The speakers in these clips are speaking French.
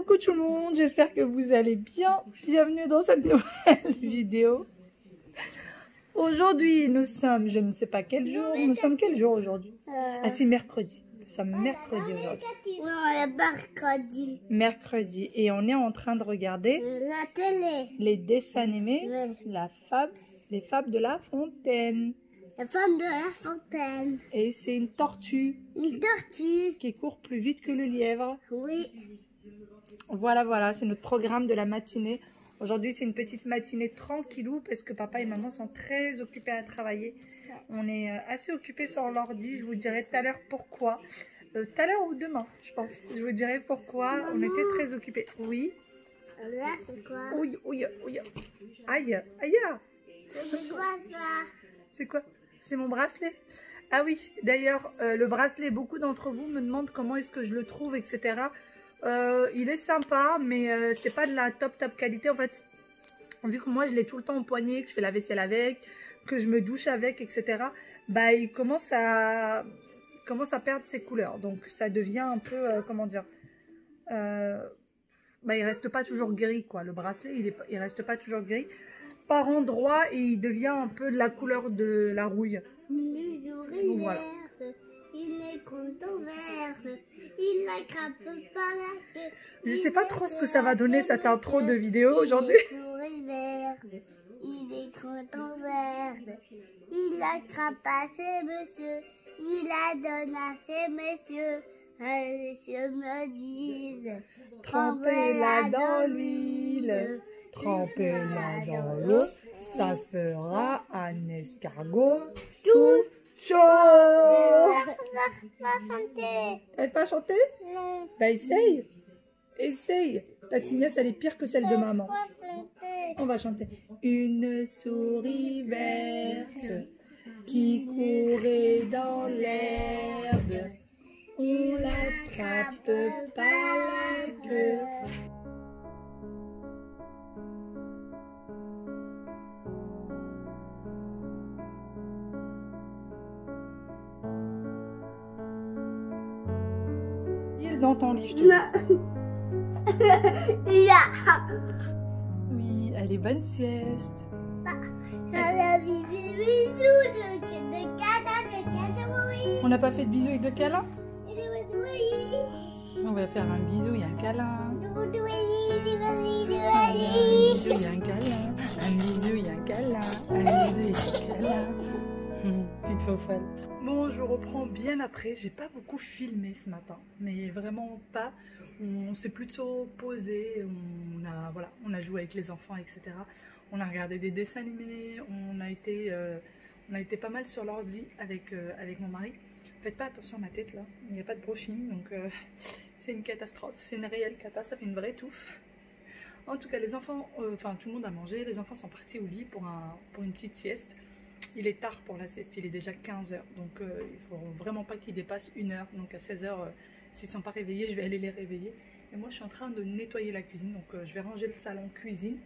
Coucou tout le monde, j'espère que vous allez bien. Bienvenue dans cette nouvelle vidéo. Aujourd'hui, nous sommes, je ne sais pas quel jour, nous sommes quel jour aujourd'hui? Ah, c'est mercredi. Nous sommes mercredi aujourd'hui. Non, mercredi. Mercredi. Et on est en train de regarder La télé. les dessins animés, Oui. les fables de La Fontaine. La femme de la fontaine. Et c'est une tortue Une tortue. qui court plus vite que le lièvre. Oui. Voilà, c'est notre programme de la matinée. Aujourd'hui, c'est une petite matinée tranquillou parce que papa et maman sont très occupés à travailler. On est assez occupés sur l'ordi. Je vous dirai tout à l'heure pourquoi. Tout à l'heure ou demain, je pense. Je vous dirai pourquoi. Maman. On était très occupés. Oui. Là, c'est quoi? Ouille. Aïe. C'est quoi ça? C'est quoi? C'est mon bracelet. Ah oui, d'ailleurs, le bracelet, beaucoup d'entre vous me demandent comment est-ce que je le trouve, etc. Il est sympa, mais c'est pas de la top qualité. En fait, vu que moi, je l'ai tout le temps au poignet, que je fais la vaisselle avec, que je me douche avec, etc. Bah, il commence à perdre ses couleurs. Donc, ça devient un peu, comment dire, bah, il reste pas toujours gris, quoi. Le bracelet, il reste pas toujours gris. Par endroit, et il devient un peu de la couleur de la rouille. Les oreilles Voilà. vertes. Il est content vert. Il attrape par la tête. Je sais pas trop ce que ça va donner cette intro de vidéo aujourd'hui. Les oreilles vertes. Il est content vert. Il attrape à ses messieurs. Il la donne à ses messieurs. Les messieurs me disent, Trempez-la dans l'huile, trempez-la dans l'eau, ça fera un escargot tout chaud. La santé. T'arrives pas à chanter? Non. Bah essaye. Ta tignesse, elle est pire que celle de maman. On va chanter. Une souris verte qui courait dans l'herbe. On l'attrape par la queue. Dans ton lit, je te dis. Oui, allez, bonne sieste. On n'a pas fait de bisous et de câlins? On va faire un bisou et un câlin. Un bisou et un câlin. Un bisou et un câlin. Un bisou et un câlin. Tu te fais folle. Bon, je reprends bien après. J'ai pas beaucoup filmé ce matin, mais vraiment pas. On s'est plutôt posé. On a joué avec les enfants, etc. On a regardé des dessins animés. On a été pas mal sur l'ordi avec mon mari. Faites pas attention à ma tête là. Il n'y a pas de brushing, donc c'est une catastrophe. C'est une réelle catastrophe. Ça fait une vraie touffe. En tout cas, les enfants, tout le monde a mangé. Les enfants sont partis au lit pour une petite sieste. Il est tard pour la sieste, il est déjà 15 h, donc il ne faut vraiment pas qu'ils dépassent 1 heure. Donc à 16 h, s'ils ne sont pas réveillés, je vais aller les réveiller. Et moi, je suis en train de nettoyer la cuisine, donc je vais ranger le salon cuisine.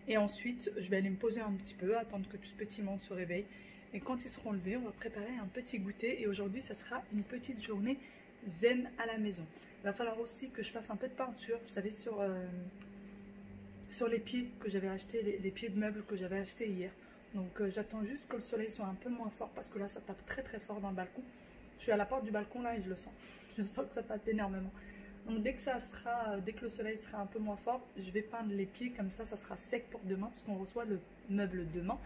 Et ensuite, je vais aller me poser un petit peu, attendre que tout ce petit monde se réveille. Et quand ils seront levés, on va préparer un petit goûter. Et aujourd'hui, ça sera une petite journée zen à la maison. Il va falloir aussi que je fasse un peu de peinture, vous savez, sur les pieds que j'avais acheté, les pieds de meubles que j'avais achetés hier. Donc j'attends juste que le soleil soit un peu moins fort parce que là ça tape très fort dans le balcon. Je suis à la porte du balcon là et je le sens. Je sens que ça tape énormément. Donc dès que le soleil sera un peu moins fort, je vais peindre les pieds comme ça sera sec pour demain parce qu'on reçoit le meuble demain.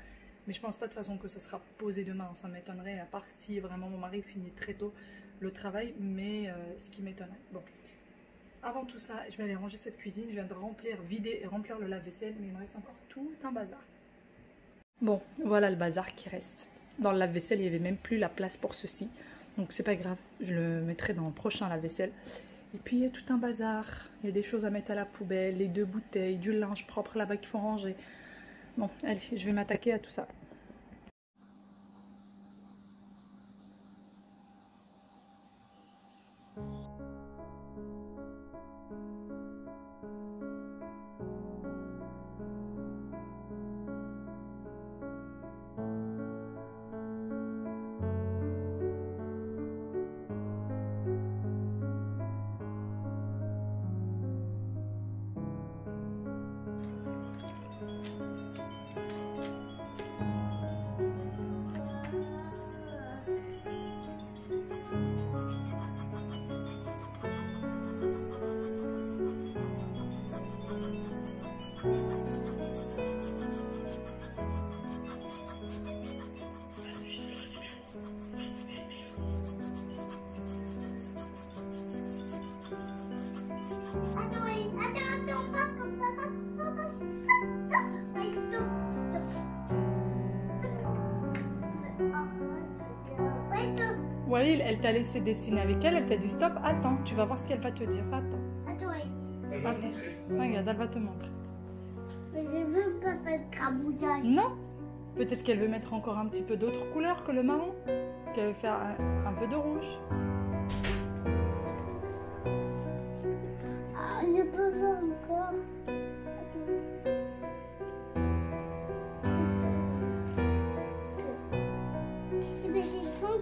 Mais je pense pas de toute façon que ça sera posé demain. Ça m'étonnerait à part si vraiment mon mari finit très tôt le travail, mais ce qui m'étonnerait. Bon. Avant tout ça, je vais aller ranger cette cuisine. Je viens de vider et remplir le lave-vaisselle, mais il me reste encore tout un bazar. Bon, voilà le bazar qui reste. Dans le lave-vaisselle, il n'y avait même plus la place pour ceci. Donc c'est pas grave, je le mettrai dans le prochain lave-vaisselle. Et puis il y a tout un bazar. Il y a des choses à mettre à la poubelle, les 2 bouteilles, du linge propre là-bas qu'il faut ranger. Bon, allez, je vais m'attaquer à tout ça. Attends, pas comme ça, Waïl, elle t'a laissé dessiner avec elle, elle t'a dit stop, attends, tu vas voir ce qu'elle va te dire. Attends. Elle va te montrer. Regarde, elle va te montrer. Mais je veux pas faire de craboudage. Non. Peut-être qu'elle veut mettre encore un petit peu d'autres couleurs que le marron. Qu'elle veut faire un peu de rouge. Ah, je peux faire encore.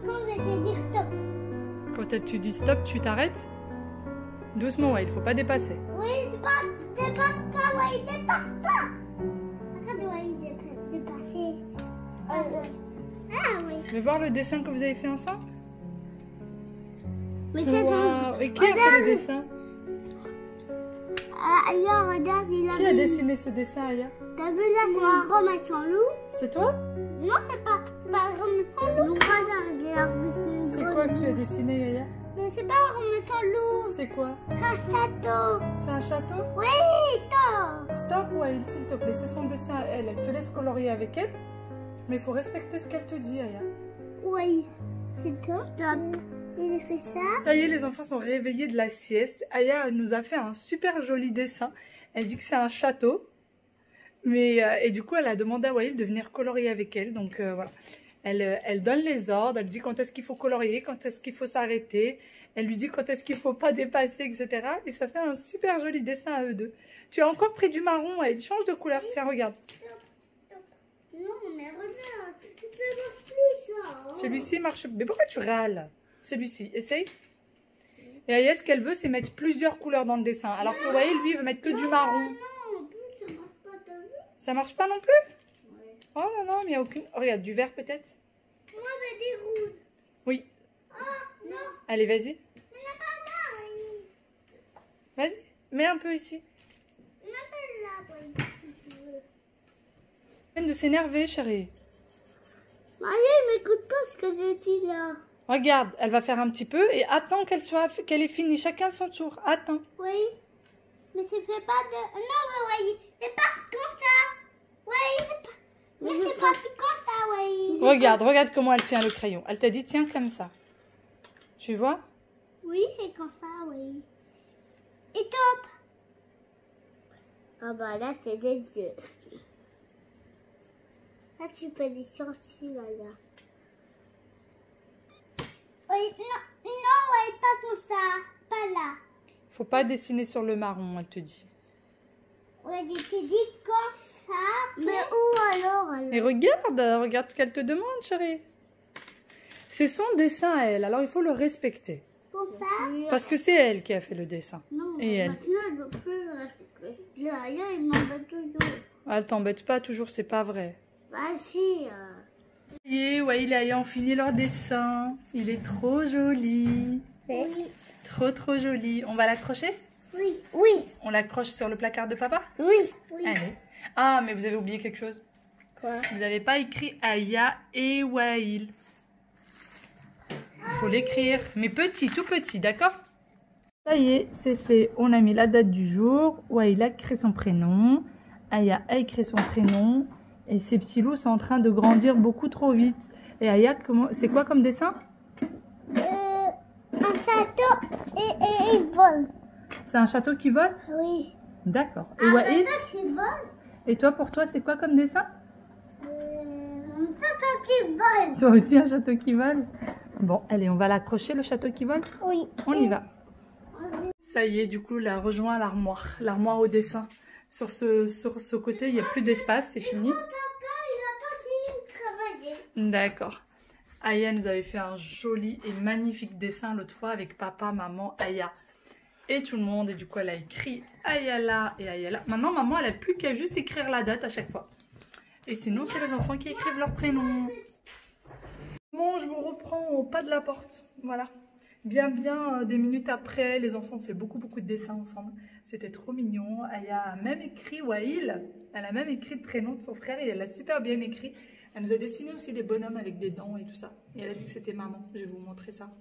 Quand je vais te dire stop. Quand tu dis stop, tu t'arrêtes. Doucement, ouais, il faut pas dépasser. Oui, dépasse pas, ouais, dépasse pas. Arrête, ouais, dépasser. Ah oui. Je vais voir le dessin que vous avez fait ensemble. Mais ça, Wow. Et qui a fait le dessin? Ailleurs, regarde, il a Qui a mis- dessiné ce dessin, Aya? T'as vu là, c'est un grand méchant loup? C'est toi? Non, c'est pas un grand méchant loup. Regarde, C'est quoi que tu as dessiné, Yaya? Mais c'est pas un grand méchant loup. C'est quoi? Un château. C'est un château? Oui, toi. Stop, Waïl, s'il te plaît. C'est son dessin à elle. Elle te laisse colorier avec elle. Mais il faut respecter ce qu'elle te dit, Aya. Oui, c'est toi. Stop. Il a fait ça. Ça y est, les enfants sont réveillés de la sieste. Aya nous a fait un super joli dessin. Elle dit que c'est un château. Et du coup, elle a demandé à Waïl de venir colorier avec elle. Donc voilà. Elle donne les ordres. Elle dit quand est-ce qu'il faut colorier, quand est-ce qu'il faut s'arrêter. Elle lui dit quand est-ce qu'il ne faut pas dépasser, etc. Et ça fait un super joli dessin à eux deux. Tu as encore pris du marron. Elle change de couleur. Tiens, regarde. Non, mais regarde. Ça marche plus, ça. Celui-ci marche. Mais pourquoi tu râles? Celui-ci, essaye. Et Aya, ce qu'elle veut, c'est mettre plusieurs couleurs dans le dessin. Alors que Waïl, lui, il veut mettre que du marron. Non, en plus, ça marche pas, t'as vu? Ça marche pas non plus? Ouais. Oh non, non, mais il n'y a aucune... Oh, regarde, du vert peut-être? Moi, je vais dire rouge. Oui. Ah, non. Allez, vas-y. Mais n'a pas là, oui. Vas-y. Mets un peu ici. N'a pas là, oui. Peine de s'énerver, chérie. Allez, m'écoute pas ce que je dis là. Regarde, elle va faire un petit peu et attends qu'elle ait fini. Chacun son tour. Attends. Oui. Mais c'est fait pas de... Non, mais oui. C'est pas comme ça. Oui, c'est pas... Mais c'est pas comme ça, oui. Regarde comment elle tient le crayon. Elle t'a dit, tiens comme ça. Tu vois? Oui, c'est comme ça, oui. Et top. Ah bah là, c'est des yeux. Là, tu peux des sourcils, là. Oui, non, ouais, pas comme ça. Pas là. Faut pas dessiner sur le marron, elle te dit. Ouais, tu dis comme ça. Mais où alors? Et regarde ce qu'elle te demande, chérie. C'est son dessin à elle, alors il faut le respecter. Comme ça? Parce que c'est elle qui a fait le dessin. Non, Et elle. maintenant, je veux plus le respecter. Là, il m'embête toujours. Elle t'embête pas toujours, c'est pas vrai. Bah si. Et ouais, il a fini leur dessin. Il est trop joli. Oui. Trop joli. On va l'accrocher? Oui. Oui. On l'accroche sur le placard de papa? Oui. Oui. Allez. Ah, mais vous avez oublié quelque chose. Quoi? Vous n'avez pas écrit Aya et Waïl. Il faut l'écrire, mais petit, tout petit, d'accord? Ça y est, c'est fait. On a mis la date du jour. Waïl a écrit son prénom. Aya a écrit son prénom. Et ces petits loups sont en train de grandir beaucoup trop vite. Et Aya, c'est quoi comme dessin? Un château et il vole. C'est un château qui vole? Oui. D'accord. Et Waïl? Un château qui vole. Et toi, pour toi, c'est quoi comme dessin? Un château qui vole. Toi aussi, un château qui vole? Bon, allez, on va l'accrocher, le château qui vole? Oui. On y va. Ça y est, du coup, là, rejoint l'armoire. L'armoire au dessin. Sur ce côté, il n'y a plus d'espace, c'est fini. Papa, il n'a pas fini de travailler. D'accord. Aya nous avait fait un joli et magnifique dessin l'autre fois avec papa, maman, Aya. Et tout le monde. Et du coup, elle a écrit Aya là et Aya là. Maintenant, maman, elle n'a plus qu'à juste écrire la date à chaque fois. Et sinon, c'est les enfants qui écrivent leur prénom. Bon, je vous reprends au pas de la porte. Voilà. Bien, des minutes après, les enfants ont fait beaucoup de dessins ensemble. C'était trop mignon. Aya a même écrit Waïl. Elle a même écrit le prénom de son frère et elle l'a super bien écrit. Elle nous a dessiné aussi des bonhommes avec des dents et tout ça. Et elle a dit que c'était maman. Je vais vous montrer ça.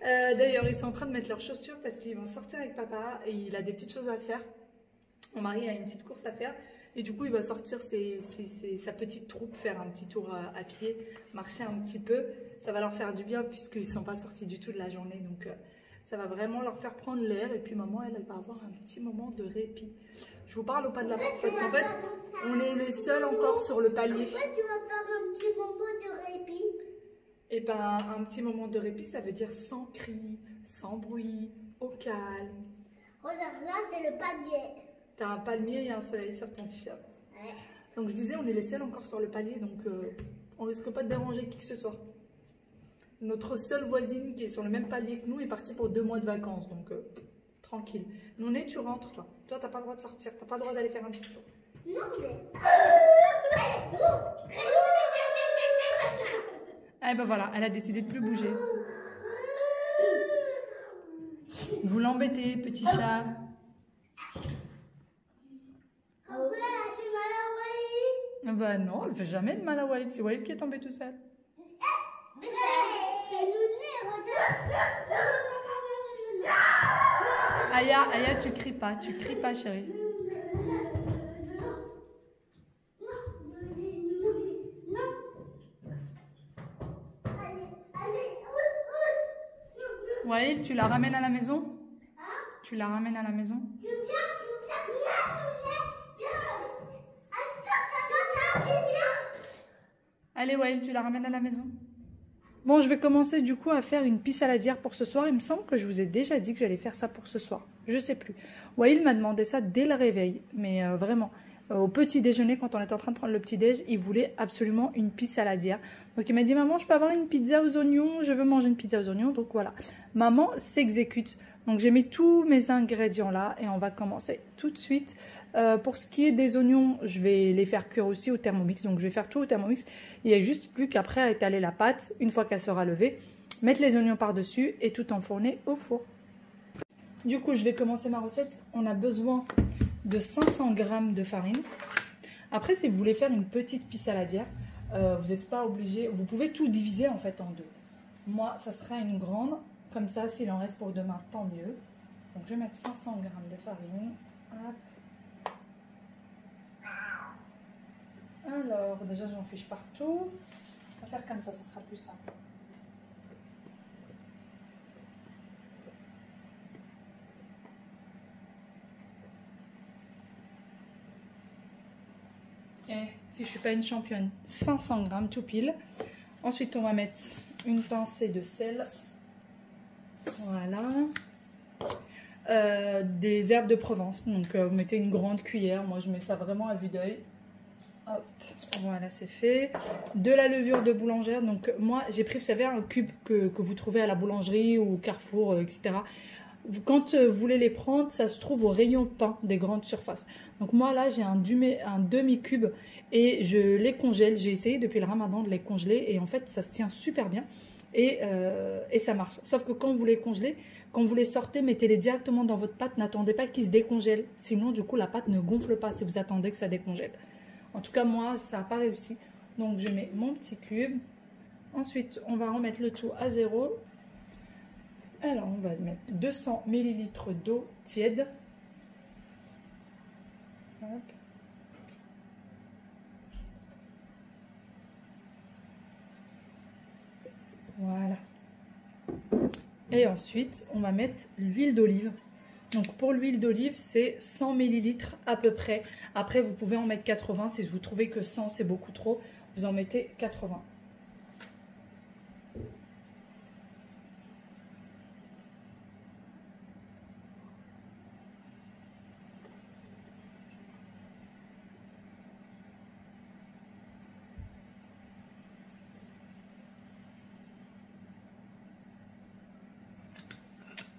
D'ailleurs, ils sont en train de mettre leurs chaussures parce qu'ils vont sortir avec papa et il a des petites choses à faire. Mon mari a une petite course à faire et du coup, il va sortir sa petite troupe, faire un petit tour à pied, marcher un petit peu. Ça va leur faire du bien puisqu'ils ne sont pas sortis du tout de la journée. Donc, ça va vraiment leur faire prendre l'air. Et puis, maman, elle va avoir un petit moment de répit. Je vous parle au pas de la porte parce qu'en fait, on est les seuls encore sur le palier. Pourquoi tu vas faire un petit moment de répit? Et ben, un petit moment de répit, ça veut dire sans cri, sans bruit, au calme. Regarde, là, c'est le palier. T'as un palmier et un soleil sur ton t-shirt. Ouais. Donc je disais, on est les seuls encore sur le palier, donc on risque pas de déranger qui que ce soit. Notre seule voisine qui est sur le même palier que nous est partie pour 2 mois de vacances, donc tranquille. Nouné, tu rentres là. Toi, t'as pas le droit de sortir, t'as pas le droit d'aller faire un petit tour. Non, mais... Eh ben voilà, elle a décidé de plus bouger. Vous l'embêtez, petit chat. Pourquoi elle a fait mal à Wally? Bah non, elle fait jamais de mal à Walid, c'est Walid qui est tombé tout seul. C'est Nouné, regarde. Aya, tu cries pas chérie. Walid, tu la ramènes à la maison? Tu la ramènes à la maison? Allez Walid, tu la ramènes à la maison? Bon, je vais commencer du coup à faire une pisse saladière pour ce soir. Il me semble que je vous ai déjà dit que j'allais faire ça pour ce soir. Je sais plus. Walid m'a demandé ça dès le réveil. Mais vraiment, au petit déjeuner, quand on était en train de prendre le petit déj, il voulait absolument une pisse saladière. Donc il m'a dit, maman, je peux avoir une pizza aux oignons? Je veux manger une pizza aux oignons. Donc voilà, maman s'exécute. Donc j'ai mis tous mes ingrédients là et on va commencer tout de suite. Pour ce qui est des oignons, je vais les faire cuire aussi au Thermomix. Donc je vais faire tout au Thermomix. Il n'y a juste plus qu'après à étaler la pâte, une fois qu'elle sera levée, mettre les oignons par-dessus et tout enfourner au four. Du coup, je vais commencer ma recette. On a besoin de 500 g de farine. Après, si vous voulez faire une petite pisse saladière, vous n'êtes pas obligé. Vous pouvez tout diviser en fait en deux. Moi, ça sera une grande. Comme ça, s'il en reste pour demain, tant mieux. Donc, je vais mettre 500 g de farine. Hop. Alors, déjà, j'en fiche partout. On va faire comme ça sera plus simple. Et si je ne suis pas une championne, 500 g tout pile. Ensuite, on va mettre une pincée de sel. Voilà. Des herbes de Provence. Donc, vous mettez une grande cuillère. Moi, je mets ça vraiment à vue d'œil. Hop, voilà, c'est fait. De la levure de boulangère. Donc, moi, j'ai pris, vous savez, un cube que vous trouvez à la boulangerie ou au Carrefour, etc. Quand vous voulez les prendre, ça se trouve au rayon pain des grandes surfaces. Donc, moi, là, j'ai un demi-cube et je les congèle. J'ai essayé depuis le ramadan de les congeler et en fait, ça se tient super bien et ça marche. Sauf que quand vous les congelez, quand vous les sortez, mettez-les directement dans votre pâte. N'attendez pas qu'ils se décongèlent. Sinon, du coup, la pâte ne gonfle pas si vous attendez que ça décongèle. En tout cas, moi, ça n'a pas réussi. Donc, je mets mon petit cube. Ensuite, on va remettre le tout à 0. Alors, on va mettre 200 ml d'eau tiède. Hop. Voilà. Et ensuite, on va mettre l'huile d'olive. Donc pour l'huile d'olive, c'est 100 ml à peu près. Après, vous pouvez en mettre 80. Si vous trouvez que 100, c'est beaucoup trop, vous en mettez 80.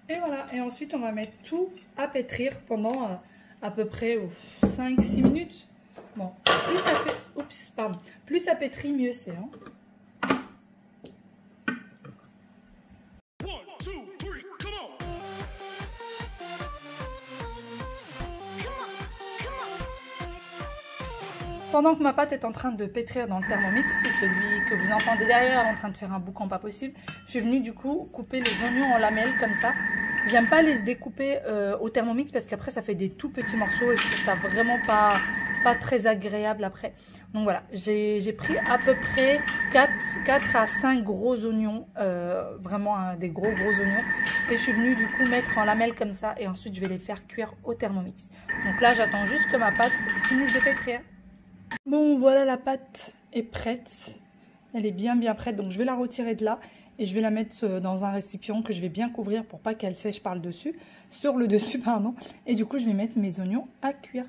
Et voilà, et ensuite on va mettre tout à pétrir pendant à peu près 5-6 minutes. Bon, plus ça pétrit, mieux c'est. Hein. Pendant que ma pâte est en train de pétrir dans le Thermomix, c'est celui que vous entendez derrière en train de faire un boucan pas possible, je suis venue du coup couper les oignons en lamelles comme ça. J'aime pas les découper au Thermomix parce qu'après ça fait des tout petits morceaux et je trouve ça vraiment pas très agréable après. Donc voilà, j'ai pris à peu près 4 à 5 gros oignons, vraiment des gros oignons. Et je suis venue du coup mettre en lamelles comme ça et ensuite je vais les faire cuire au Thermomix. Donc là j'attends juste que ma pâte finisse de pétrir. Bon voilà, la pâte est prête. Elle est bien prête, donc je vais la retirer de là. Et je vais la mettre dans un récipient que je vais bien couvrir pour pas qu'elle sèche par le dessus, sur le dessus pardon. Et du coup je vais mettre mes oignons à cuire.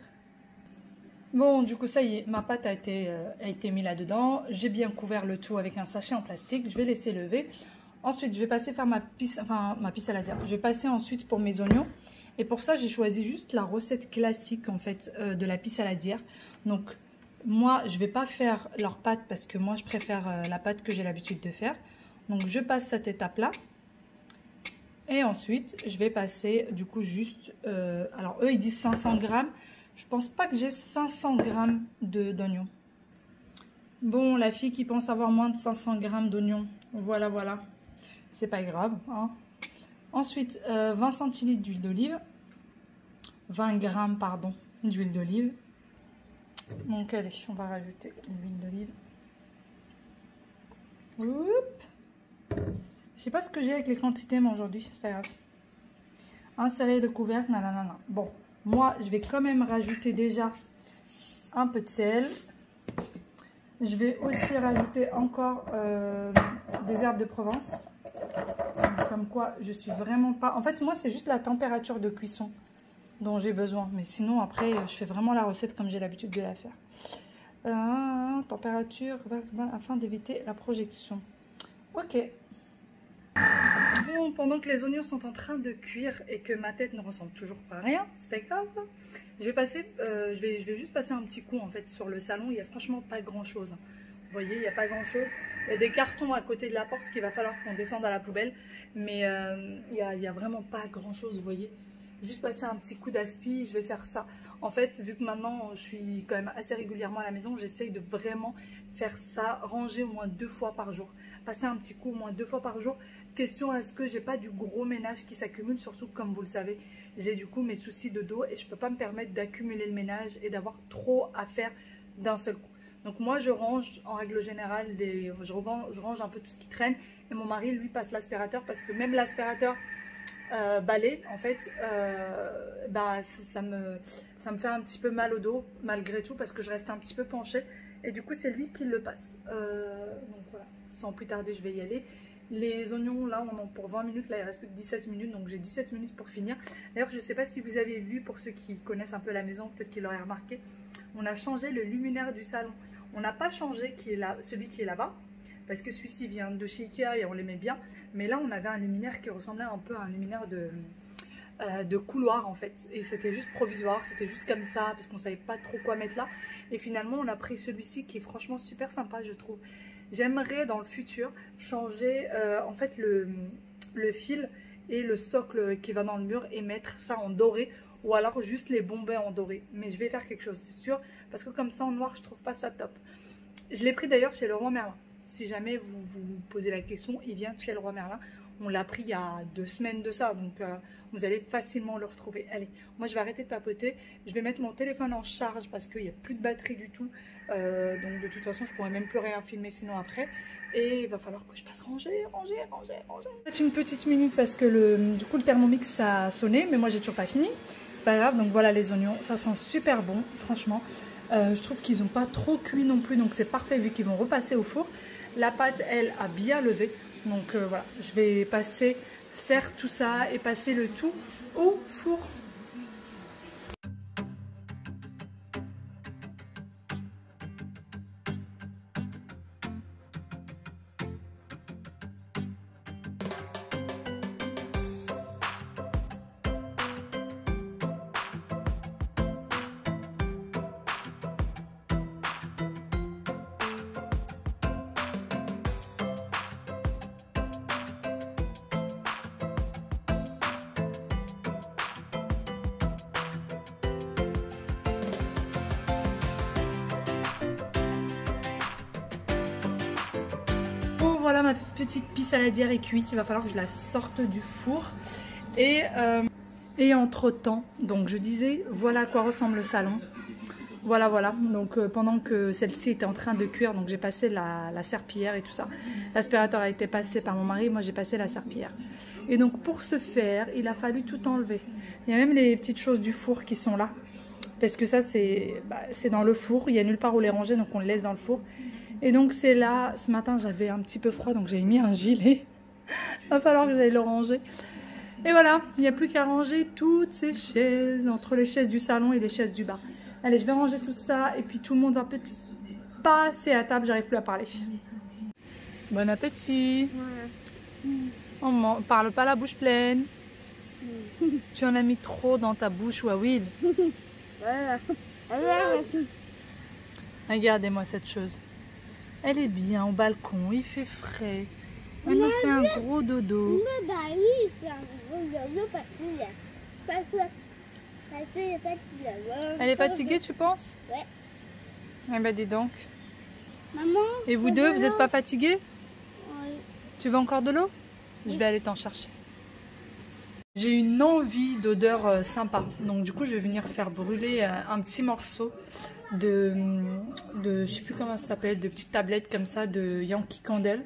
Bon, du coup ça y est, ma pâte a été mise là-dedans. J'ai bien couvert le tout avec un sachet en plastique. Je vais laisser lever. Ensuite je vais passer faire ma pissaladière. Je vais passer ensuite pour mes oignons. Et pour ça j'ai choisi juste la recette classique en fait de la pissaladière. Donc moi je vais pas faire leur pâte parce que moi je préfère la pâte que j'ai l'habitude de faire. Donc je passe cette étape là et ensuite je vais passer du coup juste alors eux ils disent 500 grammes, je pense pas que j'ai 500 grammes d'oignons. Bon, la fille qui pense avoir moins de 500 grammes d'oignons, voilà, c'est pas grave hein. Ensuite 20 centilitres d'huile d'olive, 20 grammes pardon d'huile d'olive. Donc allez, on va rajouter l'huile d'olive. Oups. Je sais pas ce que j'ai avec les quantités mais aujourd'hui c'est pas grave. Insérer le couvercle, nanana. Bon, moi je vais quand même rajouter déjà un peu de sel. Je vais aussi rajouter encore des herbes de Provence. Comme quoi je suis vraiment pas... En fait moi c'est juste la température de cuisson dont j'ai besoin. Mais sinon après je fais vraiment la recette comme j'ai l'habitude de la faire. Température afin d'éviter la projection. Ok. Bon, pendant que les oignons sont en train de cuire et que ma tête ne ressemble toujours pas à rien, c'est pas grave. Je vais juste passer un petit coup en fait sur le salon. Il y a franchement pas grand chose. Vous voyez, il n'y a pas grand chose. Il y a des cartons à côté de la porte qu'il va falloir qu'on descende à la poubelle. Mais il y a vraiment pas grand chose, vous voyez. Juste passer un petit coup d'aspi, je vais faire ça. En fait, vu que maintenant je suis quand même assez régulièrement à la maison, j'essaye de vraiment faire ça, ranger au moins 2 fois par jour. Passer un petit coup au moins 2 fois par jour. Question, est-ce que j'ai pas du gros ménage qui s'accumule? Surtout comme vous le savez, j'ai du coup mes soucis de dos et je peux pas me permettre d'accumuler le ménage et d'avoir trop à faire d'un seul coup. Donc moi je range en règle générale, je range un peu tout ce qui traîne et mon mari lui passe l'aspirateur parce que même l'aspirateur balai en fait ça me fait un petit peu mal au dos malgré tout parce que je reste un petit peu penchée et du coup c'est lui qui le passe. Donc voilà, sans plus tarder je vais y aller. Les oignons là on en pour 20 minutes, là il reste plus que 17 minutes donc j'ai 17 minutes pour finir. D'ailleurs je ne sais pas si vous avez vu, pour ceux qui connaissent un peu la maison, peut-être qu'ils l'auraient remarqué, on a changé le luminaire du salon. On n'a pas changé celui qui est là-bas parce que celui-ci vient de chez Ikea et on l'aimait bien, mais là on avait un luminaire qui ressemblait un peu à un luminaire de couloir en fait, et c'était juste provisoire, c'était juste comme ça parce qu'on savait pas trop quoi mettre là, et finalement on a pris celui-ci qui est franchement super sympa je trouve. J'aimerais dans le futur changer en fait le fil et le socle qui va dans le mur et mettre ça en doré ou alors juste les bombets en doré, mais je vais faire quelque chose c'est sûr parce que comme ça en noir je trouve pas ça top. Je l'ai pris d'ailleurs chez Leroy Merlin, si jamais vous vous posez la question, il vient de chez Leroy Merlin. On l'a pris il y a 2 semaines de ça, donc vous allez facilement le retrouver. Allez, moi je vais arrêter de papoter, je vais mettre mon téléphone en charge parce qu'il n'y a plus de batterie du tout. Donc de toute façon je pourrais même plus rien filmer sinon après. Et il va falloir que je passe ranger. C'est une petite minute parce que du coup le Thermomix ça a sonné, mais moi j'ai toujours pas fini. C'est pas grave, donc voilà les oignons, ça sent super bon franchement. Je trouve qu'ils n'ont pas trop cuit non plus, donc c'est parfait vu qu'ils vont repasser au four. La pâte elle a bien levé. Donc voilà, je vais faire tout ça et passer le tout au four. voilà, ma petite pie saladière est cuite. Il va falloir que je la sorte du four. Et entre temps, donc je disais, voilà à quoi ressemble le salon. Voilà, voilà. Donc pendant que celle-ci était en train de cuire, donc j'ai passé la serpillière et tout ça. L'aspirateur a été passé par mon mari, moi j'ai passé la serpillière. Et donc pour ce faire, il a fallu tout enlever. Il y a même les petites choses du four qui sont là. Parce que ça c'est dans le four, il n'y a nulle part où les ranger, donc on le laisse dans le four. Et donc c'est là, ce matin j'avais un petit peu froid, donc j'ai mis un gilet. Il va falloir que j'aille le ranger. Et voilà, il n'y a plus qu'à ranger toutes ces chaises, entre les chaises du salon et les chaises du bas. Allez, je vais ranger tout ça et puis tout le monde va petit passer à table, j'arrive plus à parler. Bon appétit. On parle pas la bouche pleine. Tu en as mis trop dans ta bouche, Wawil. Regardez-moi cette chose. Elle est bien au balcon, il fait frais. Elle nous fait un gros dodo. Elle est fatiguée, tu penses? Ouais. Eh ben dis donc. Maman. Et vous deux, vous n'êtes pas fatigués? Oui. Tu veux encore de l'eau? Je vais aller t'en chercher. J'ai une envie d'odeur sympa. Donc du coup, je vais venir faire brûler un petit morceau de je sais plus comment ça s'appelle, de petites tablettes comme ça de Yankee Candle.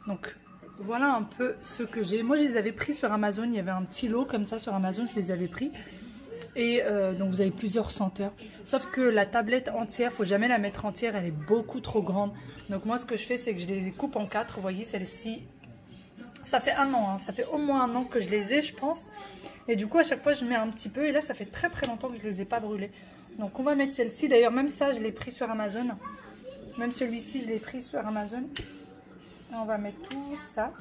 Donc voilà un peu ce que j'ai. Moi, je les avais pris sur Amazon. Il y avait un petit lot comme ça sur Amazon. Je les avais pris. Et donc vous avez plusieurs senteurs. Sauf que la tablette entière, faut jamais la mettre entière. Elle est beaucoup trop grande. Donc moi, ce que je fais, c'est que je les coupe en 4. Vous voyez, celle-ci, ça fait un an. Hein. Ça fait au moins un an que je les ai, je pense. Et du coup, à chaque fois, je mets un petit peu. Et là, ça fait très très longtemps que je les ai pas brûlés. Donc on va mettre celle-ci. D'ailleurs, même ça, je l'ai pris sur Amazon. Même celui-ci, je l'ai pris sur Amazon. Et on va mettre tout ça.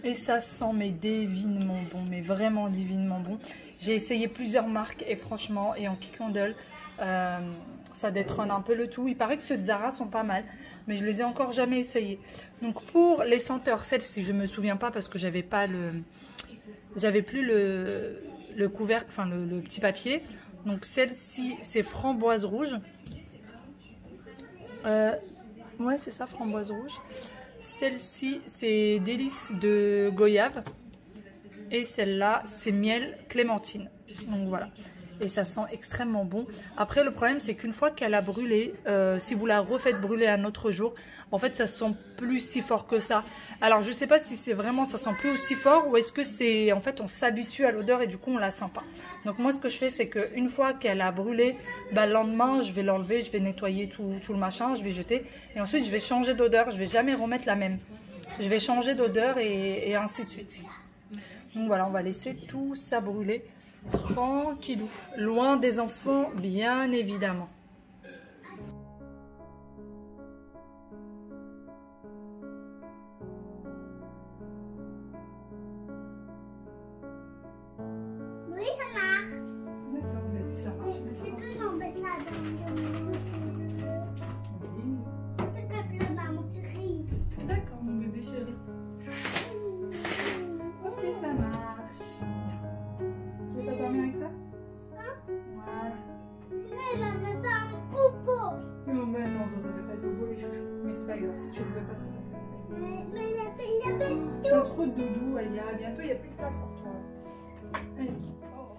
Et ça sent mais divinement bon, mais vraiment divinement bon. J'ai essayé plusieurs marques et franchement, Yankee Candle, ça détrône un peu le tout. Il paraît que ceux de Zara sont pas mal, mais je les ai encore jamais essayés. Donc pour les senteurs, celle-ci, je me souviens pas parce que j'avais pas plus le couvercle, enfin le petit papier. Donc celle-ci, c'est framboise rouge. Ouais, c'est ça, framboise rouge. Celle-ci, c'est délice de goyave. Et celle-là, c'est miel clémentine. Donc voilà. Et ça sent extrêmement bon. Après, le problème, c'est qu'une fois qu'elle a brûlé, si vous la refaites brûler un autre jour, en fait, ça sent plus si fort que ça. Alors, je ne sais pas si c'est vraiment, ça sent plus aussi fort ou est-ce que c'est, en fait, on s'habitue à l'odeur et du coup, on la sent pas. Donc, moi, ce que je fais, c'est qu'une fois qu'elle a brûlé, bah, le lendemain, je vais l'enlever, je vais nettoyer tout le machin, je vais jeter. Et ensuite, je vais changer d'odeur. Je vais jamais remettre la même. Je vais changer d'odeur et ainsi de suite. Donc voilà, on va laisser tout ça brûler tranquillou, loin des enfants bien évidemment. Oui, ça marche. D'accord, mais si ça marche. C'est tout embêtant dans le... C'est pas bleu, maman, chérie. D'accord, mon bébé chéri. Ok, ça marche. Tu veux t'endormir avec ça? Voilà. Mais maman, pas un popo. Non, mais non, ça fait pas de bobo les chouchous. Mais c'est pas grave, si tu le veux pas, c'est pas grave. Mais il y avait T'as trop de doudou, Aya. Bientôt, il n'y a plus de place pour toi. Allez, au revoir.